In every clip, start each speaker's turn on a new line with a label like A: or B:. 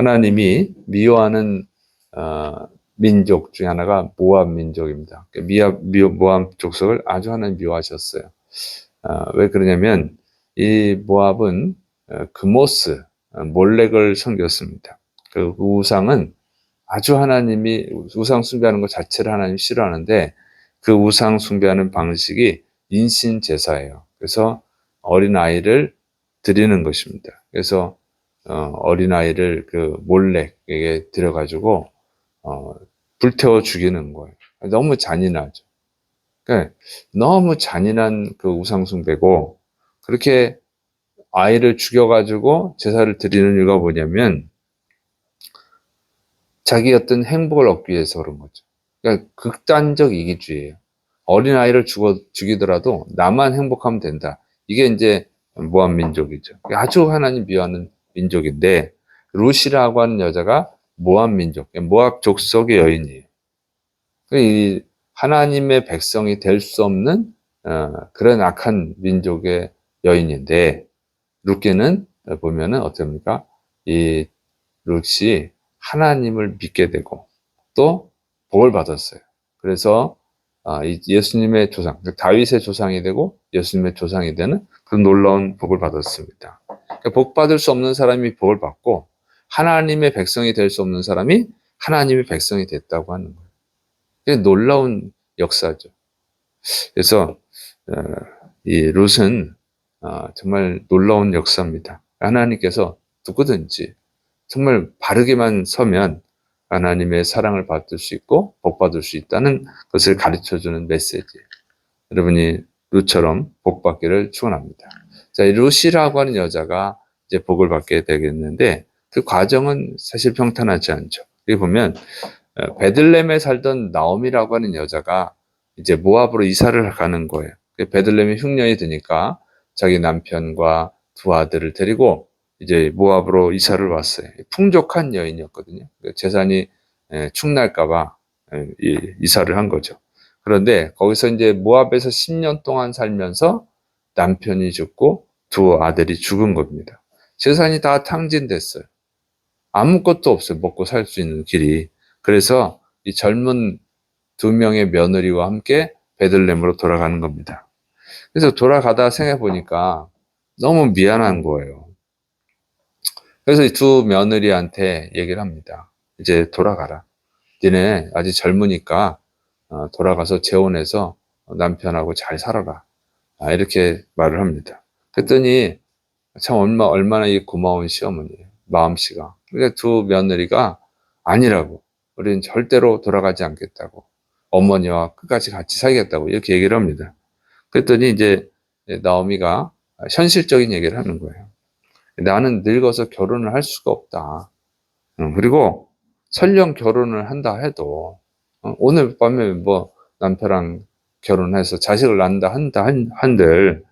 A: 하나님이 미워하는 민족 중에 하나가 모압 민족입니다. 모압 족속을 아주 하나님 미워하셨어요. 왜 그러냐면 이 모압은 그모스, 몰렉을 섬겼습니다. 그 우상은 아주 하나님이 우상 숭배하는 것 자체를 하나님 싫어하는데 그 우상 숭배하는 방식이 인신 제사예요. 그래서 어린아이를 드리는 것입니다. 그래서 어린아이를 그 몰렉에게 들여가지고 불태워 죽이는 거예요. 너무 잔인하죠. 그러니까 너무 잔인한 그 우상 숭배고 그렇게 아이를 죽여가지고 제사를 드리는 이유가 뭐냐면 자기 어떤 행복을 얻기 위해서 그런 거죠. 그러니까 극단적 이기주의예요. 어린아이를 죽이더라도 나만 행복하면 된다. 이게 이제 모압 민족이죠. 아주 하나님 미워하는 민족인데 룻이라고 하는 여자가 모압 민족, 모압 족속의 여인이에요. 이 하나님의 백성이 될 수 없는 그런 악한 민족의 여인인데 룻기는 보면은 어떻습니까? 이 룻이 하나님을 믿게 되고 또 복을 받았어요. 그래서 예수님의 조상, 다윗의 조상이 되고 예수님의 조상이 되는 그런 놀라운 복을 받았습니다. 그러니까 복 받을 수 없는 사람이 복을 받고 하나님의 백성이 될 수 없는 사람이 하나님의 백성이 됐다고 하는 거예요. 그게 놀라운 역사죠. 그래서 이 룻은 정말 놀라운 역사입니다. 하나님께서 누구든지 정말 바르게만 서면 하나님의 사랑을 받을 수 있고 복 받을 수 있다는 것을 가르쳐주는 메시지예요. 여러분이 룻처럼 복 받기를 축원합니다. 자, 이 룻이라고 하는 여자가 이제 복을 받게 되겠는데 그 과정은 사실 평탄하지 않죠. 여기 보면 베들레헴에 살던 나옴이라고 하는 여자가 이제 모압으로 이사를 가는 거예요. 베들레헴이 흉년이 드니까 자기 남편과 두 아들을 데리고 이제 모압으로 이사를 왔어요. 풍족한 여인이었거든요. 재산이 축날까봐 이사를 한 거죠. 그런데 거기서 이제 모압에서 10년 동안 살면서 남편이 죽고 두 아들이 죽은 겁니다. 재산이 다 탕진됐어요. 아무것도 없어요. 먹고 살 수 있는 길이. 그래서 이 젊은 두 명의 며느리와 함께 베들레헴으로 돌아가는 겁니다. 그래서 돌아가다 생각해 보니까 너무 미안한 거예요. 그래서 이 두 며느리한테 얘기를 합니다. 이제 돌아가라. 니네 아직 젊으니까 돌아가서 재혼해서 남편하고 잘 살아라. 이렇게 말을 합니다. 그랬더니 참 얼마나 이 고마운 시어머니예요. 마음씨가. 그러니까 두 며느리가 아니라고. 우리는 절대로 돌아가지 않겠다고. 어머니와 끝까지 같이 살겠다고 이렇게 얘기를 합니다. 그랬더니 이제 나오미가 현실적인 얘기를 하는 거예요. 나는 늙어서 결혼을 할 수가 없다. 그리고 설령 결혼을 한다 해도 오늘 밤에 뭐 남편랑 결혼해서 자식을 낳는다 한들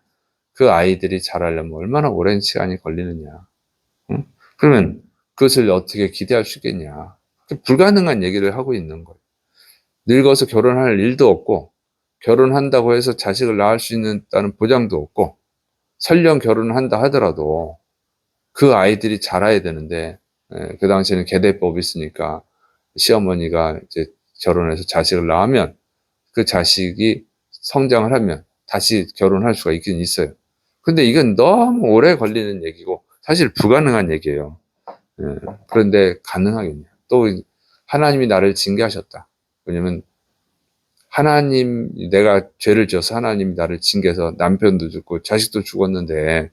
A: 그 아이들이 자라려면 얼마나 오랜 시간이 걸리느냐. 그러면 그것을 어떻게 기대할 수 있겠냐. 불가능한 얘기를 하고 있는 거예요. 늙어서 결혼할 일도 없고 결혼한다고 해서 자식을 낳을 수 있다는 보장도 없고 설령 결혼을 한다 하더라도 그 아이들이 자라야 되는데 그 당시에는 계대법이 있으니까 시어머니가 이제 결혼해서 자식을 낳으면 그 자식이 성장을 하면 다시 결혼할 수가 있긴 있어요. 근데 이건 너무 오래 걸리는 얘기고 사실 불가능한 얘기예요. 그런데 가능하겠냐. 또 하나님이 나를 징계하셨다. 왜냐면 하나님, 내가 죄를 지어서 하나님이 나를 징계해서 남편도 죽고 자식도 죽었는데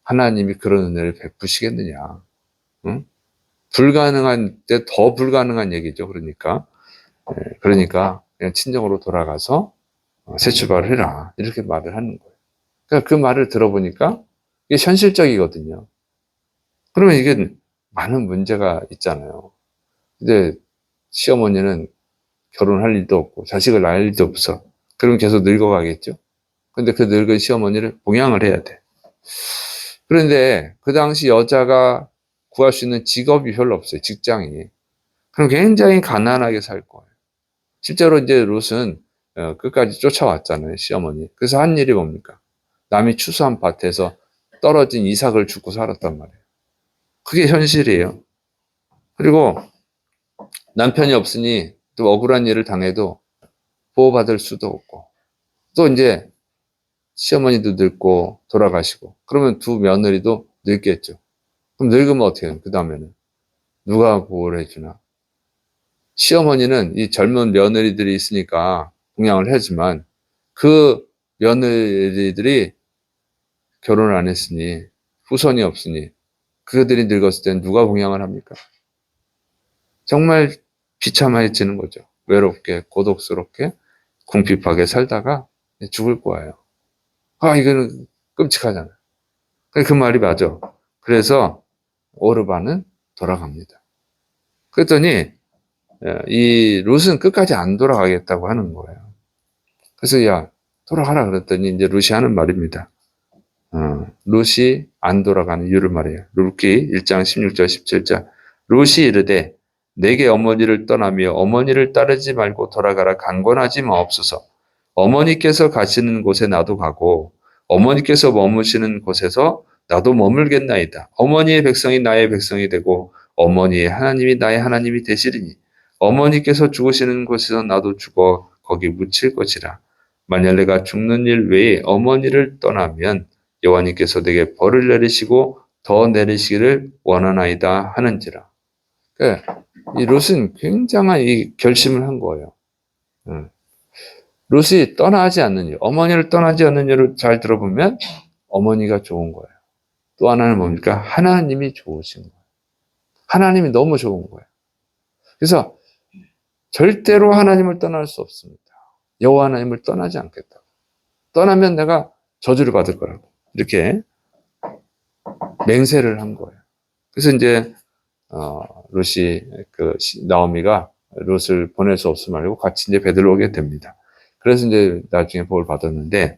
A: 하나님이 그런 은혜를 베푸시겠느냐. 응? 불가능한 때 더 불가능한 얘기죠. 그러니까 그냥 친정으로 돌아가서 새 출발을 해라. 이렇게 말을 하는 거예요. 그러니까 그 말을 들어보니까 이게 현실적이거든요. 그러면 이게 많은 문제가 있잖아요. 근데 시어머니는 결혼할 일도 없고 자식을 낳을 일도 없어. 그럼 계속 늙어가겠죠. 근데 그 늙은 시어머니를 봉양을 해야 돼. 그런데 그 당시 여자가 구할 수 있는 직업이 별로 없어요. 직장이. 그럼 굉장히 가난하게 살 거예요. 실제로 이제 룻은 끝까지 쫓아왔잖아요. 시어머니. 그래서 한 일이 뭡니까? 남이 추수한 밭에서 떨어진 이삭을 줍고 살았단 말이에요. 그게 현실이에요. 그리고 남편이 없으니 또 억울한 일을 당해도 보호받을 수도 없고, 또 이제 시어머니도 늙고 돌아가시고, 그러면 두 며느리도 늙겠죠. 그럼 늙으면 어떻게 해요? 그 다음에는 누가 보호를 해주나? 시어머니는 이 젊은 며느리들이 있으니까 봉양을 하지만, 그 며느리들이 결혼을 안 했으니, 후손이 없으니, 그들이 늙었을 땐 누가 봉양을 합니까? 정말 비참해지는 거죠. 외롭게, 고독스럽게, 궁핍하게 살다가 죽을 거예요. 아, 이거는 끔찍하잖아요. 그 말이 맞아. 그래서 오르반은 돌아갑니다. 그랬더니 이 룻은 끝까지 안 돌아가겠다고 하는 거예요. 그래서 야, 돌아가라 그랬더니 이제 룻이 하는 말입니다. 룻이 안 돌아가는 이유를 말해요. 룻기 1장 16절 17절. 룻이 이르되 내게 어머니를 떠나며 어머니를 따르지 말고 돌아가라 강권하지 마옵소서. 어머니께서 가시는 곳에 나도 가고 어머니께서 머무시는 곳에서 나도 머물겠나이다. 어머니의 백성이 나의 백성이 되고 어머니의 하나님이 나의 하나님이 되시리니 어머니께서 죽으시는 곳에서 나도 죽어 거기 묻힐 것이라. 만약 내가 죽는 일 외에 어머니를 떠나면 여호와님께서 내게 벌을 내리시고 더 내리시기를 원하나이다 하는지라. 그러니까 이 롯은 굉장한 이 결심을 한 거예요. 롯이 떠나지 않는 일, 어머니를 떠나지 않는 일을 잘 들어보면 어머니가 좋은 거예요. 또 하나는 뭡니까? 하나님이 좋으신 거예요. 하나님이 너무 좋은 거예요. 그래서 절대로 하나님을 떠날 수 없습니다. 여호와 하나님을 떠나지 않겠다. 떠나면 내가 저주를 받을 거라고. 이렇게 맹세를 한 거예요. 그래서 이제 롯이 나오미가 롯을 보낼 수 없음 말고 같이 이제 베들로 오게 됩니다. 그래서 이제 나중에 복을 받았는데,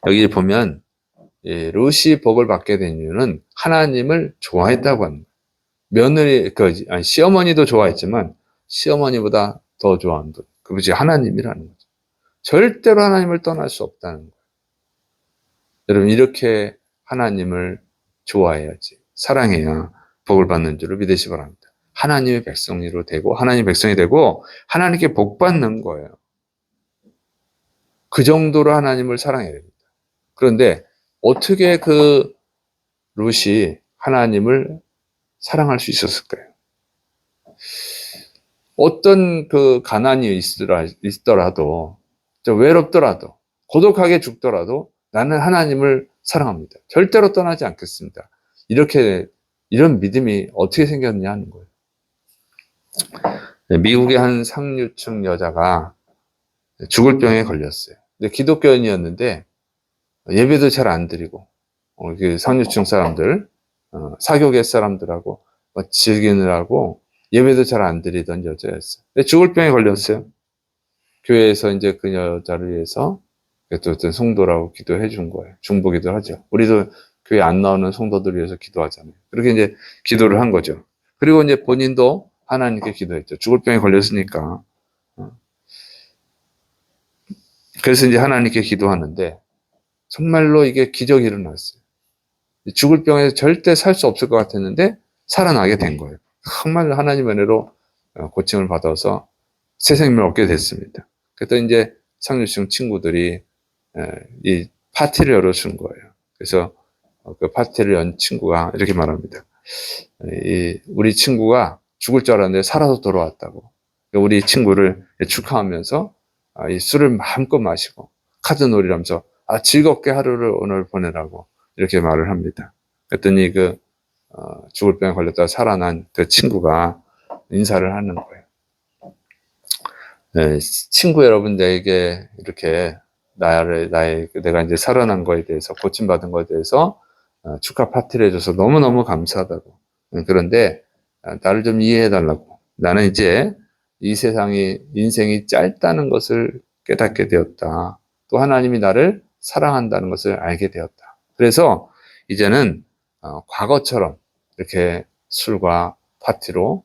A: 여기 보면 롯이 복을 받게 된 이유는 하나님을 좋아했다고 합니다. 시어머니도 좋아했지만 시어머니보다 더 좋아하는 분, 그것이 하나님이라는 거죠. 절대로 하나님을 떠날 수 없다는 거예요. 여러분, 이렇게 하나님을 좋아해야지, 사랑해야 복을 받는 줄을 믿으시 기 바랍니다. 하나님의 백성으로 되고, 하나님의 백성이 되고, 하나님께 복 받는 거예요. 그 정도로 하나님을 사랑해야 됩니다. 그런데 어떻게 그 롯이 하나님을 사랑할 수 있었을까요? 어떤 그 가난이 있더라도, 외롭더라도, 고독하게 죽더라도 나는 하나님을 사랑합니다. 절대로 떠나지 않겠습니다. 이런 믿음이 어떻게 생겼냐 하는 거예요. 미국의 한 상류층 여자가 죽을 병에 걸렸어요. 근데 기독교인이었는데 예배도 잘 안 드리고, 상류층 사람들, 사교계 사람들하고 즐기느라고 예배도 잘 안 드리던 여자였어요. 근데 죽을 병에 걸렸어요. 교회에서 이제 그 여자를 위해서 또 어떤 성도라고 기도해 준 거예요. 중보기도 하죠. 우리도 교회 안 나오는 성도들 위해서 기도하잖아요. 그렇게 이제 기도를 한 거죠. 그리고 이제 본인도 하나님께 기도했죠. 죽을 병에 걸렸으니까. 그래서 이제 하나님께 기도하는데 정말로 이게 기적이 일어났어요. 죽을 병에서 절대 살 수 없을 것 같았는데 살아나게 된 거예요. 정말 하나님의 은혜로 고침을 받아서 새 생명을 얻게 됐습니다. 그랬더니 이제 상류층 친구들이 이 파티를 열어준 거예요. 그래서 그 파티를 연 친구가 이렇게 말합니다. 우리 친구가 죽을 줄 알았는데 살아서 돌아왔다고. 우리 친구를 축하하면서 이 술을 마음껏 마시고 카드놀이를 하면서 즐겁게 하루를 오늘 보내라고 이렇게 말을 합니다. 그랬더니 죽을 병에 걸렸다가 살아난 그 친구가 인사를 하는 거예요. 네, 친구 여러분들에게 이렇게 내가 이제 살아난 거에 대해서, 고침받은 거에 대해서 축하 파티를 해줘서 너무너무 감사하다고. 그런데 나를 좀 이해해달라고. 나는 이제 이 인생이 짧다는 것을 깨닫게 되었다. 또 하나님이 나를 사랑한다는 것을 알게 되었다. 그래서 이제는 과거처럼 이렇게 술과 파티로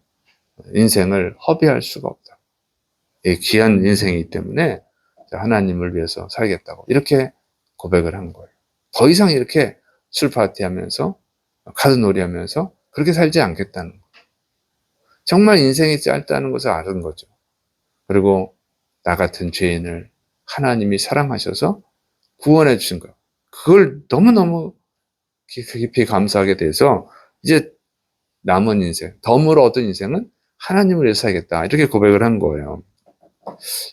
A: 인생을 허비할 수가 없다. 귀한 인생이기 때문에 하나님을 위해서 살겠다고 이렇게 고백을 한 거예요. 더 이상 이렇게 술 파티하면서 카드놀이 하면서 그렇게 살지 않겠다는 거예요. 정말 인생이 짧다는 것을 아는 거죠. 그리고 나 같은 죄인을 하나님이 사랑하셔서 구원해 주신 것. 그걸 너무너무 깊이 감사하게 돼서 이제 남은 인생, 덤으로 얻은 인생은 하나님을 위해서 살겠다. 이렇게 고백을 한 거예요.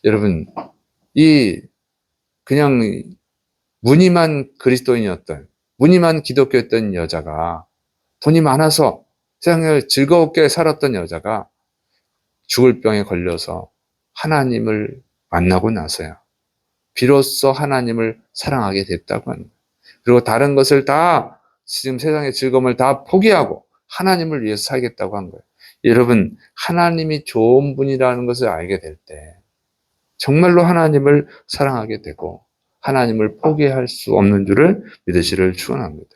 A: 여러분, 이 그냥 무늬만 그리스도인이었던, 무늬만 기독교였던 여자가, 돈이 많아서 세상을 즐겁게 살았던 여자가 죽을 병에 걸려서 하나님을 만나고 나서야 비로소 하나님을 사랑하게 됐다고 합니다. 그리고 다른 것을 다, 지금 세상의 즐거움을 다 포기하고 하나님을 위해서 살겠다고 한 거예요. 여러분, 하나님이 좋은 분이라는 것을 알게 될 때 정말로 하나님을 사랑하게 되고 하나님을 포기할 수 없는 줄을 믿으시를 축원합니다.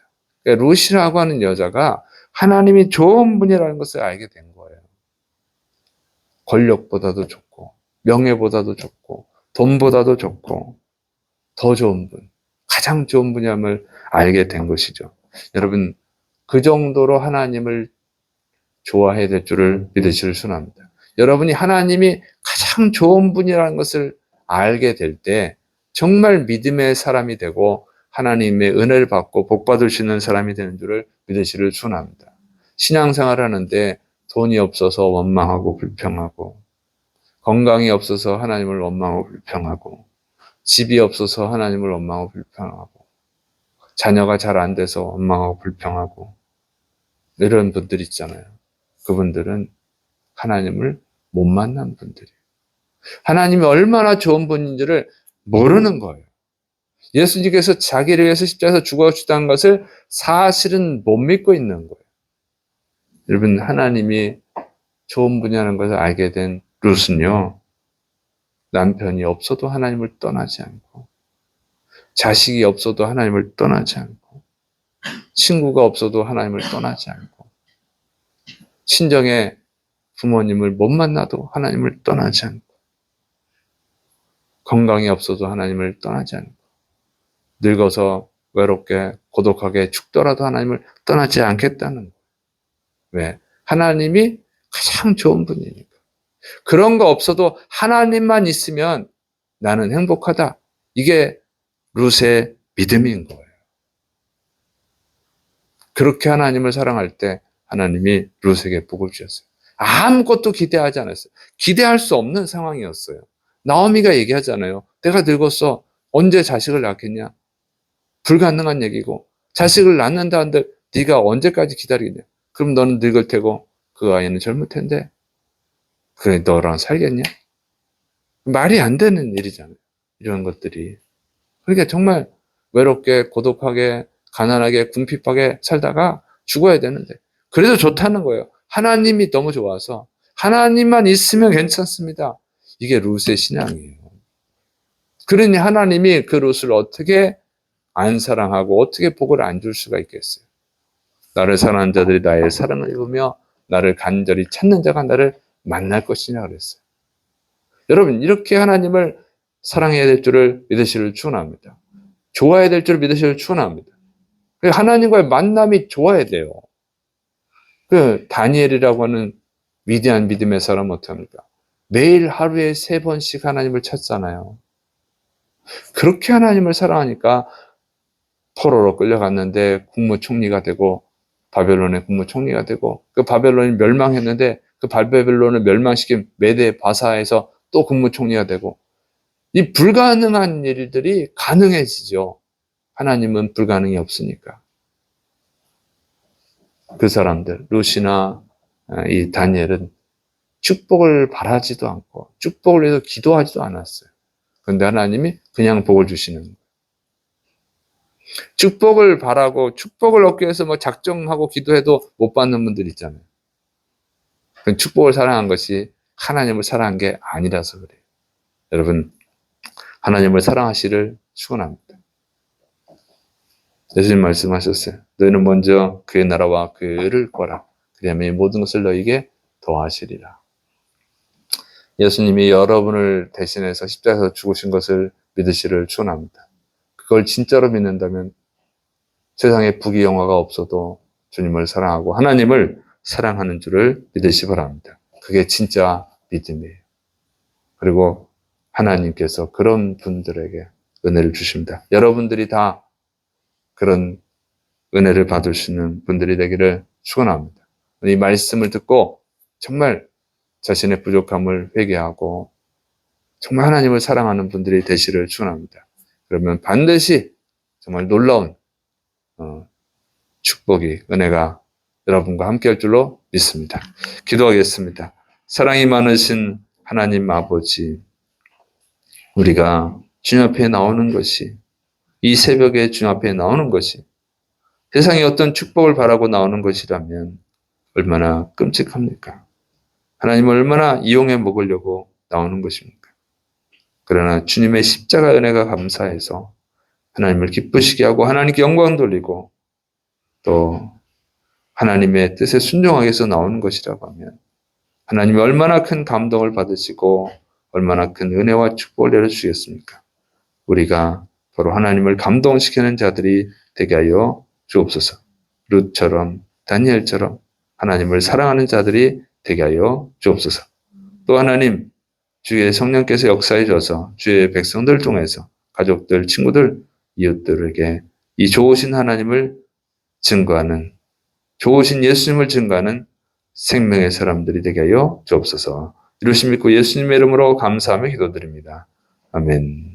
A: 그러니까 룻이라고 하는 여자가 하나님이 좋은 분이라는 것을 알게 된 거예요. 권력보다도 좋고 명예보다도 좋고 돈보다도 좋고 더 좋은 분, 가장 좋은 분임을 알게 된 것이죠. 여러분, 그 정도로 하나님을 좋아해야 될 줄을 믿으시를 순합니다. 여러분이 하나님이 가장 좋은 분이라는 것을 알게 될 때 정말 믿음의 사람이 되고 하나님의 은혜를 받고 복 받을 수 있는 사람이 되는 줄을 믿으시를 순합니다. 신앙생활 하는데 돈이 없어서 원망하고 불평하고, 건강이 없어서 하나님을 원망하고 불평하고, 집이 없어서 하나님을 원망하고 불평하고, 자녀가 잘 안 돼서 원망하고 불평하고, 이런 분들 있잖아요. 그분들은 하나님을 못 만난 분들이에요. 하나님이 얼마나 좋은 분인지를 모르는 거예요. 예수님께서 자기를 위해서 십자가에서 죽어주셨다는 것을 사실은 못 믿고 있는 거예요. 여러분, 하나님이 좋은 분이라는 것을 알게 된 룻은요, 남편이 없어도 하나님을 떠나지 않고, 자식이 없어도 하나님을 떠나지 않고, 친구가 없어도 하나님을 떠나지 않고, 친정의 부모님을 못 만나도 하나님을 떠나지 않고, 건강이 없어도 하나님을 떠나지 않고, 늙어서 외롭게 고독하게 죽더라도 하나님을 떠나지 않겠다는 거예요. 왜? 하나님이 가장 좋은 분이니까. 그런 거 없어도 하나님만 있으면 나는 행복하다. 이게 룻의 믿음인 거예요. 그렇게 하나님을 사랑할 때 하나님이 룻에게 복을 주셨어요. 아무것도 기대하지 않았어요. 기대할 수 없는 상황이었어요. 나오미가 얘기하잖아요. 내가 늙었어. 언제 자식을 낳겠냐? 불가능한 얘기고, 자식을 낳는다 한들 네가 언제까지 기다리겠냐? 그럼 너는 늙을 테고 그 아이는 젊을 텐데 그래 너랑 살겠냐? 말이 안 되는 일이잖아요. 이런 것들이. 그러니까 정말 외롭게 고독하게 가난하게 궁핍하게 살다가 죽어야 되는데 그래도 좋다는 거예요. 하나님이 너무 좋아서 하나님만 있으면 괜찮습니다. 이게 룻의 신앙이에요. 그러니 하나님이 그 룻을 어떻게 안 사랑하고 어떻게 복을 안 줄 수가 있겠어요. 나를 사랑하는 자들이 나의 사랑을 입으며 나를 간절히 찾는 자가 나를 만날 것이냐 그랬어요. 여러분, 이렇게 하나님을 사랑해야 될 줄을 믿으시를 축원합니다. 좋아해야 될 줄을 믿으시를 축원합니다. 하나님과의 만남이 좋아야 돼요. 그 다니엘이라고 하는 위대한 믿음의 사람은 어떻습니까? 매일 하루에 3번씩 하나님을 찾잖아요. 그렇게 하나님을 사랑하니까 포로로 끌려갔는데 국무총리가 되고 바벨론의 국무총리가 되고 그 바벨론이 멸망했는데 그 바벨론을 멸망시킨 메대 바사에서 또 국무총리가 되고 이 불가능한 일들이 가능해지죠. 하나님은 불가능이 없으니까. 그 사람들 룻이나 이 다니엘은 축복을 바라지도 않고 축복을 위해서 기도하지도 않았어요. 그런데 하나님이 그냥 복을 주시는 거예요. 축복을 바라고 축복을 얻기 위해서 뭐 작정하고 기도해도 못 받는 분들 있잖아요. 그건 축복을 사랑한 것이 하나님을 사랑한 게 아니라서 그래요. 여러분, 하나님을 사랑하시를 축원합니다. 예수님 말씀하셨어요. 너희는 먼저 그의 나라와 그의 의를 구하라. 그리하면 이 모든 것을 너희에게 더하시리라. 예수님이 여러분을 대신해서 십자가에서 죽으신 것을 믿으시를 축원합니다. 그걸 진짜로 믿는다면 세상에 부귀영화가 없어도 주님을 사랑하고 하나님을 사랑하는 줄을 믿으시 바랍니다. 그게 진짜 믿음이에요. 그리고 하나님께서 그런 분들에게 은혜를 주십니다. 여러분들이 다 그런 은혜를 받을 수 있는 분들이 되기를 축원합니다. 이 말씀을 듣고 정말 자신의 부족함을 회개하고 정말 하나님을 사랑하는 분들이 되시기를 축원합니다. 그러면 반드시 정말 놀라운 축복이, 은혜가 여러분과 함께 할 줄로 믿습니다. 기도하겠습니다. 사랑이 많으신 하나님 아버지, 우리가 주님 앞에 나오는 것이, 이 새벽에 주님 앞에 나오는 것이 세상에 어떤 축복을 바라고 나오는 것이라면 얼마나 끔찍합니까? 하나님을 얼마나 이용해 먹으려고 나오는 것입니까? 그러나 주님의 십자가 은혜가 감사해서 하나님을 기쁘시게 하고 하나님께 영광 돌리고 또 하나님의 뜻에 순종하기 위해서 나오는 것이라고 하면 하나님이 얼마나 큰 감동을 받으시고 얼마나 큰 은혜와 축복을 내려주시겠습니까? 우리가 바로 하나님을 감동시키는 자들이 되게 하여 주옵소서. 룻처럼 다니엘처럼 하나님을 사랑하는 자들이 되게 하여 주옵소서. 또 하나님, 주의 성령께서 역사해 줘서 주의 백성들 통해서 가족들, 친구들, 이웃들에게 이 좋으신 하나님을 증거하는, 좋으신 예수님을 증거하는 생명의 사람들이 되게 하여 주옵소서. 이루심 믿고 예수님의 이름으로 감사하며 기도드립니다. 아멘.